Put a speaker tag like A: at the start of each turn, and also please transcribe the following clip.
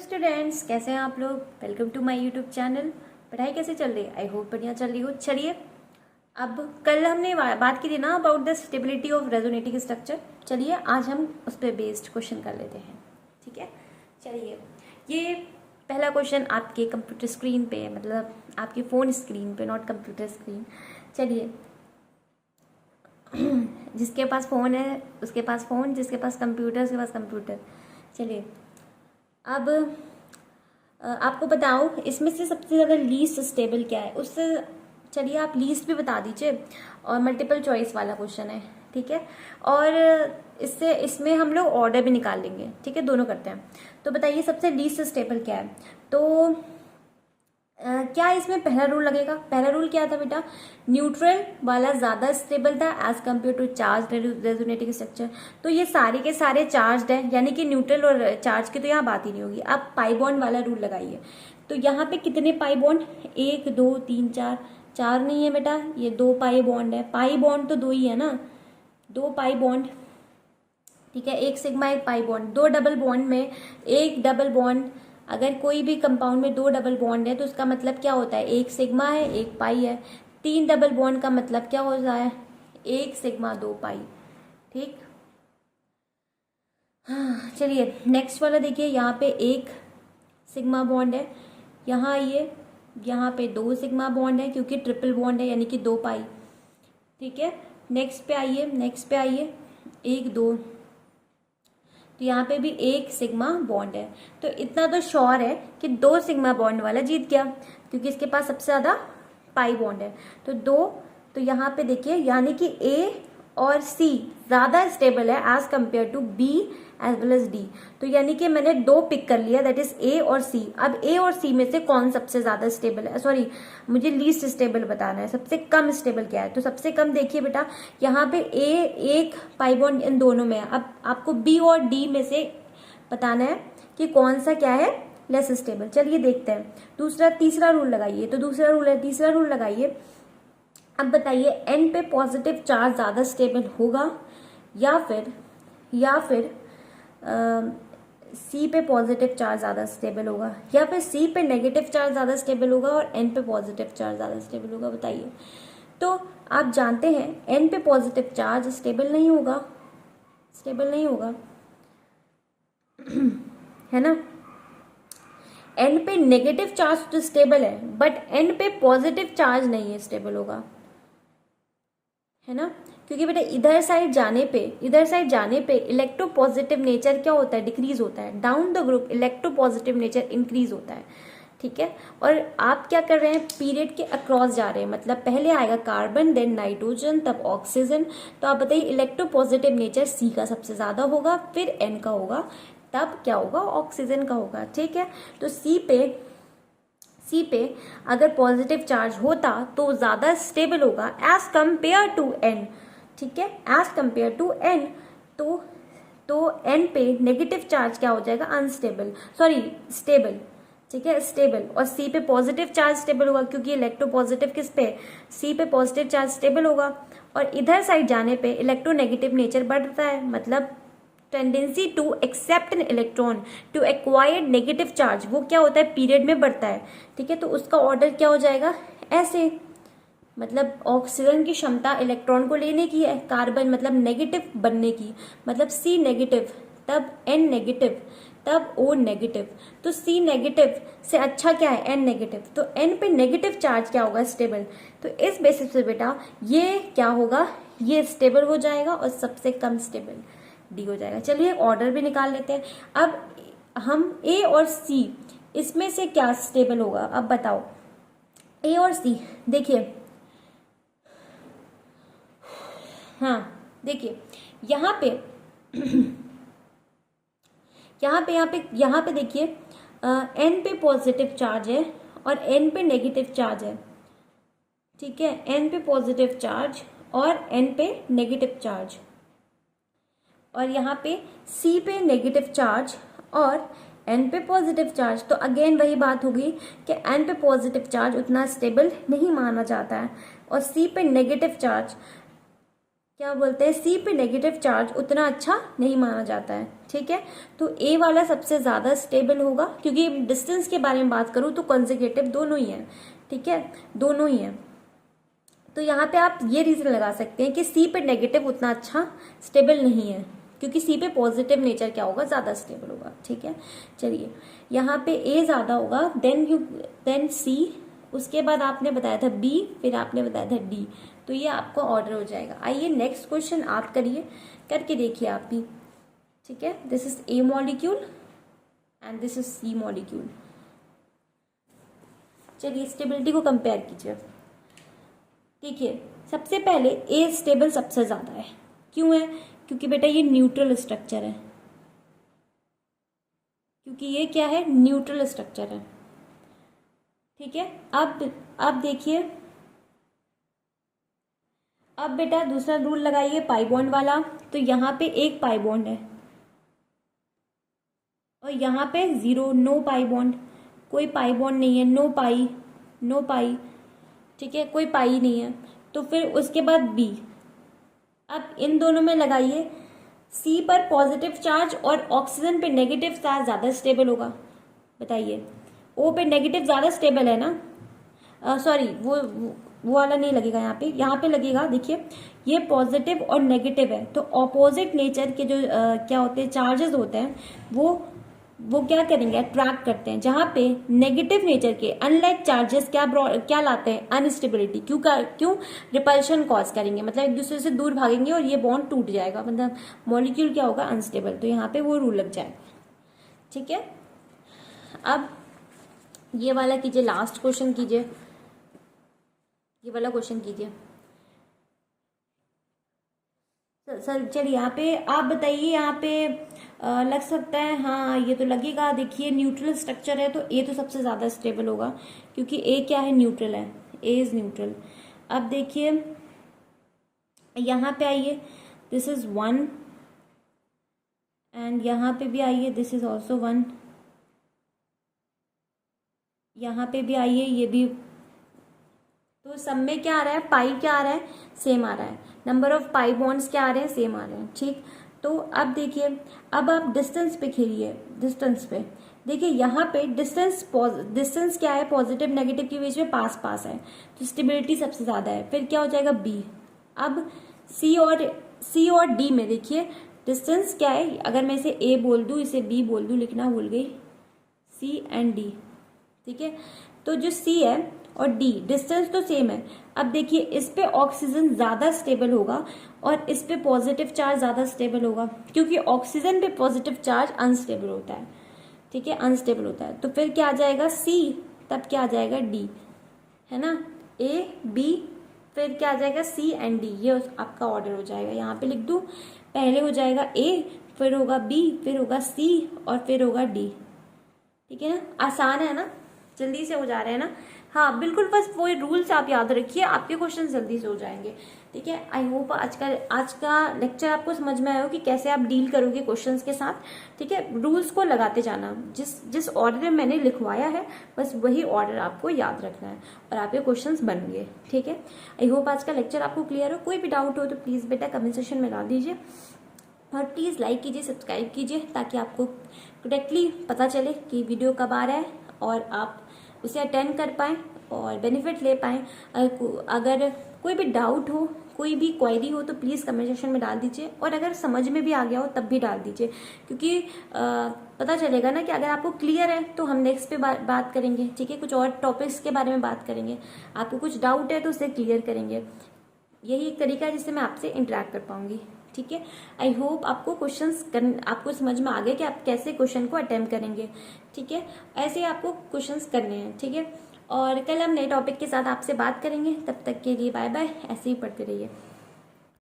A: Students, कैसे हैं आप लोग। Welcome to my YouTube channel. पढ़ाई कैसे चल रही है? आई होप बढ़िया चल रही हो। चलिए, अब कल हमने बात की थी ना about the stability of resonating structure. चलिए आज हम उस पर बेस्ड क्वेश्चन कर लेते हैं। ठीक है, चलिए ये पहला क्वेश्चन आपके कंप्यूटर स्क्रीन पे, मतलब आपके फ़ोन स्क्रीन पे, नॉट कंप्यूटर स्क्रीन। चलिए जिसके पास फ़ोन है उसके पास फ़ोन, जिसके पास कंप्यूटर उसके पास कंप्यूटर। चलिए अब आपको बताओ इसमें से सबसे ज़्यादा लीस्ट स्टेबल क्या है उससे। चलिए आप लीस्ट भी बता दीजिए, और मल्टीपल चॉइस वाला क्वेश्चन है, ठीक है। और इसमें हम लोग ऑर्डर भी निकाल लेंगे, ठीक है, दोनों करते हैं। तो बताइए सबसे लीस्ट स्टेबल क्या है। तो क्या इसमें पहला रूल लगेगा? पहला रूल क्या था बेटा? न्यूट्रल वाला ज्यादा स्टेबल था as compared to charge resonating structure. तो ये सारे के सारे चार्ज है, यानी कि न्यूट्रल और चार्ज की तो यहाँ बात ही नहीं होगी। आप पाई बॉन्ड वाला रूल लगाइए। तो यहाँ पे कितने पाई बॉन्ड? 1 2 3 4। 4 नहीं है बेटा, ये 2 पाई बॉन्ड है। पाई बॉन्ड तो 2 ही है ना, 2 पाई बॉन्ड, ठीक है। 1 sigma 1 pi bond. 2 double bond में 1 डबल बॉन्ड, अगर कोई भी कंपाउंड में 2 डबल बॉन्ड है तो उसका मतलब क्या होता है? 1 सिग्मा है 1 पाई है। 3 डबल बॉन्ड का मतलब क्या होता है? 1 सिग्मा 2 पाई, ठीक। हाँ चलिए नेक्स्ट वाला देखिए, यहाँ पे 1 सिग्मा बॉन्ड है, यहाँ आइए, यहाँ पे 2 सिग्मा बॉन्ड है क्योंकि ट्रिपल बॉन्ड है यानी कि 2 पाई, ठीक है। नेक्स्ट पे आइए, नेक्स्ट पे आइए, 1 2, तो यहाँ पे भी 1 सिग्मा बॉन्ड है। तो इतना तो श्योर है कि 2 सिग्मा बॉन्ड वाला जीत गया क्योंकि इसके पास सबसे ज्यादा पाई बॉन्ड है। तो 2, तो यहाँ पे देखिए यानी कि A और C ज्यादा स्टेबल है as compare to B as well as D। तो यानी कि मैंने 2 पिक कर लिया, दैट इज A और C। अब A और C में से कौन सबसे ज्यादा स्टेबल है? सॉरी, मुझे लीस्ट स्टेबल बताना है, सबसे कम स्टेबल क्या है। तो सबसे कम देखिए बेटा, यहाँ पे A 1 पाई बॉन्ड इन दोनों में है। अब आपको B और D में से बताना है कि कौन सा क्या है लेस स्टेबल। चलिए देखते हैं। तीसरा रूल लगाइए। तो दूसरा रूल है, तीसरा रूल लगाइए। अब बताइए N पे पॉजिटिव चार्ज ज्यादा स्टेबल होगा या फिर C पे पॉजिटिव चार्ज ज्यादा स्टेबल होगा, या फिर C पे नेगेटिव चार्ज ज्यादा स्टेबल होगा और N पे पॉजिटिव चार्ज ज्यादा स्टेबल होगा? बताइए। तो आप जानते हैं N पे पॉजिटिव चार्ज स्टेबल नहीं होगा, स्टेबल नहीं होगा है ना। N पे नेगेटिव चार्ज तो स्टेबल है, बट N पे पॉजिटिव चार्ज नहीं है, स्टेबल होगा, है ना। क्योंकि बेटा इधर साइड जाने पे इलेक्ट्रोपॉजिटिव नेचर क्या होता है? डिक्रीज होता है। Down the group electropositive nature increase होता है, ठीक है। और आप क्या कर रहे हैं? पीरियड के अक्रॉस जा रहे हैं, मतलब पहले आएगा कार्बन, देन नाइट्रोजन, तब ऑक्सीजन। तो आप बताइए इलेक्ट्रोपॉजिटिव नेचर C का सबसे ज्यादा होगा, फिर N का होगा, तब क्या होगा? ऑक्सीजन का होगा, ठीक है। तो C पे अगर पॉजिटिव चार्ज होता तो ज्यादा स्टेबल होगा एज कंपेयर टू N, ठीक है, एज कंपेयर टू N। तो N पे नेगेटिव चार्ज क्या हो जाएगा? अनस्टेबल, सॉरी स्टेबल, ठीक है, स्टेबल। और C पे पॉजिटिव चार्ज स्टेबल होगा क्योंकि इलेक्ट्रोपॉजिटिव किस पे? C पे पॉजिटिव चार्ज स्टेबल होगा। और इधर साइड जाने पे इलेक्ट्रोनेगेटिव नेचर बढ़ता है, मतलब tendency to accept an electron to acquired negative charge, वो क्या होता है? पीरियड में बढ़ता है, ठीक है। तो उसका ऑर्डर क्या हो जाएगा? ऐसे, मतलब ऑक्सीजन की क्षमता इलेक्ट्रॉन को लेने की है, कार्बन मतलब नेगेटिव बनने की, मतलब C नेगेटिव, तब N नेगेटिव, तब O नेगेटिव। तो C नेगेटिव से अच्छा क्या है? N negative. तो N पे नेगेटिव चार्ज क्या होगा? स्टेबल। तो इस बेसिस पे बेटा ये क्या होगा? ये स्टेबल हो जाएगा और सबसे कम स्टेबल D हो जाएगा। चलिए ऑर्डर भी निकाल लेते हैं। अब हम A और C इसमें से क्या स्टेबल होगा? अब बताओ A और C। देखिए, हाँ देखिए यहाँ पे देखिए N पे पॉजिटिव चार्ज है और N पे नेगेटिव चार्ज है, ठीक है। N पे पॉजिटिव चार्ज और N पे नेगेटिव चार्ज, और यहाँ पे C पे नेगेटिव चार्ज और N पे पॉजिटिव चार्ज। तो अगेन वही बात होगी कि N पे पॉजिटिव चार्ज उतना स्टेबल नहीं माना जाता है और C पे नेगेटिव चार्ज क्या बोलते हैं, सी पे नेगेटिव चार्ज उतना अच्छा नहीं माना जाता है। ठीक है, तो ए वाला सबसे ज्यादा स्टेबल होगा, क्योंकि डिस्टेंस के बारे में बात करूं तो कंसेक्यूटिव दोनों ही है। ठीक है, दोनों ही है। तो यहाँ पे आप ये रीजन लगा सकते हैं कि सी पे नेगेटिव उतना अच्छा स्टेबल नहीं है, क्योंकि सी पे पॉजिटिव नेचर क्या होगा, ज्यादा स्टेबल होगा। ठीक है, चलिए यहाँ पे ए ज्यादा होगा, देन सी, उसके बाद आपने बताया था बी, फिर आपने बताया था डी, तो ये आपका ऑर्डर हो जाएगा। आइए नेक्स्ट क्वेश्चन आप करिए, करके देखिए आप भी। ठीक है, this is a molecule and this is C molecule. चलिए स्टेबिलिटी को कंपेयर कीजिए। देखिए सबसे पहले ए स्टेबल सबसे ज्यादा है, क्यों है, क्योंकि बेटा ये न्यूट्रल स्ट्रक्चर है, क्योंकि ये क्या है, न्यूट्रल स्ट्रक्चर है। ठीक है, अब देखिए, अब बेटा दूसरा रूल लगाइए पाई बॉन्ड वाला। तो यहाँ पे एक पाई बॉन्ड है और यहाँ पे जीरो, नो पाई बॉन्ड, कोई पाई बॉन्ड नहीं है, नो पाई, नो पाई। ठीक है, कोई पाई नहीं है। तो फिर उसके बाद बी, अब इन दोनों में लगाइए, सी पर पॉजिटिव चार्ज और ऑक्सीजन पे नेगेटिव चार्ज ज्यादा स्टेबल होगा। बताइए, ओ पे नेगेटिव ज्यादा स्टेबल है ना, सॉरी वो वाला नहीं लगेगा, यहाँ पे लगेगा। देखिए ये पॉजिटिव और नेगेटिव है, तो ऑपोजिट नेचर के जो क्या होते हैं, चार्जेस होते हैं, वो क्या करेंगे, अट्रैक्ट करते हैं। जहां पे नेगेटिव नेचर के अनलाइक चार्जेस क्या लाते हैं, अनस्टेबिलिटी। क्यों रिपल्शन कॉज करेंगे, मतलब एक दूसरे से दूर भागेंगे और ये बॉन्ड टूट जाएगा, मतलब मॉलिक्यूल क्या होगा, अनस्टेबल। तो यहाँ पे वो रूल लग जाएगा। ठीक है, अब ये वाला कीजिए, लास्ट क्वेश्चन कीजिए, ये वाला क्वेश्चन कीजिए। सर चलिए यहाँ पे आप बताइए, यहाँ पे लग सकता है, हाँ ये तो लगेगा। देखिए न्यूट्रल स्ट्रक्चर है तो ए तो सबसे ज्यादा स्टेबल होगा, क्योंकि ए क्या है, न्यूट्रल है, ए इज न्यूट्रल। अब देखिए यहाँ पे आइए, दिस इज 1 एंड यहाँ पे भी आइए, दिस इज ऑल्सो 1, यहाँ पे भी आइए, ये भी। तो सब में क्या आ रहा है, पाई क्या आ रहा है, सेम आ रहा है। नंबर ऑफ पाई बॉन्ड्स क्या आ रहे हैं, सेम आ रहे हैं। ठीक, तो अब देखिए, अब आप डिस्टेंस पे खेलिए, डिस्टेंस पे देखिए, यहाँ पे डिस्टेंस क्या है, पॉजिटिव नेगेटिव के बीच में पास पास है, तो स्टेबिलिटी सबसे ज्यादा है। फिर क्या हो जाएगा, बी। अब सी और डी में देखिए डिस्टेंस क्या है, अगर मैं इसे ए बोल दूं, इसे बी बोल दूं, लिखना भूल गई, सी एंड डी। ठीक है, तो जो सी है और डी डिस्टेंस तो सेम है। अब देखिए इस पे ऑक्सीजन ज्यादा स्टेबल होगा और इस पे पॉजिटिव चार्ज ज्यादा स्टेबल होगा, क्योंकि ऑक्सीजन पे पॉजिटिव चार्ज अनस्टेबल होता है। ठीक है, अनस्टेबल होता है। तो फिर क्या आ जाएगा, सी, तब क्या आ जाएगा, डी, है ना, ए बी, फिर क्या आ जाएगा, सी एंड डी। ये आपका ऑर्डर हो जाएगा। यहाँ पे लिख दूं, पहले हो जाएगा ए, फिर होगा बी, फिर होगा सी और फिर होगा डी। ठीक है ना, आसान है ना, जल्दी से हो जा रहे हैं ना। हाँ बिल्कुल, बस वो रूल्स आप याद रखिए, आपके क्वेश्चन जल्दी से हो जाएंगे। ठीक है, आई होप आज का लेक्चर आपको समझ में आया हो कि कैसे आप डील करोगे क्वेश्चंस के साथ। ठीक है, रूल्स को लगाते जाना, जिस ऑर्डर में मैंने लिखवाया है बस वही ऑर्डर आपको याद रखना है और आपके क्वेश्चंस बनेंगे। ठीक है, आई होप आज का लेक्चर आपको क्लियर हो। कोई भी डाउट हो तो प्लीज बेटा कमेंट सेक्शन में डाल दीजिए और प्लीज लाइक कीजिए, सब्सक्राइब कीजिए, ताकि आपको डायरेक्टली पता चले कि वीडियो कब आ रहा है और आप उसे अटेंड कर पाएं और बेनिफिट ले पाएं। अगर कोई भी डाउट हो, कोई भी क्वेरी हो तो प्लीज़ कमेंट सेक्शन में डाल दीजिए, और अगर समझ में भी आ गया हो तब भी डाल दीजिए, क्योंकि पता चलेगा ना कि अगर आपको क्लियर है तो हम नेक्स्ट पे बात करेंगे। ठीक है, कुछ और टॉपिक्स के बारे में बात करेंगे, आपको कुछ डाउट है तो उसे क्लियर करेंगे। यही एक तरीका है जिससे मैं आपसे इंटरेक्ट कर पाऊंगी। ठीक है, आई होप आपको आपको समझ में आ गया कि आप कैसे क्वेश्चन को अटेम्प्ट करेंगे। ठीक है, ऐसे ही आपको क्वेश्चंस करने हैं। ठीक है, और कल हम नए टॉपिक के साथ आपसे बात करेंगे। तब तक के लिए बाय बाय, ऐसे ही पढ़ते रहिए।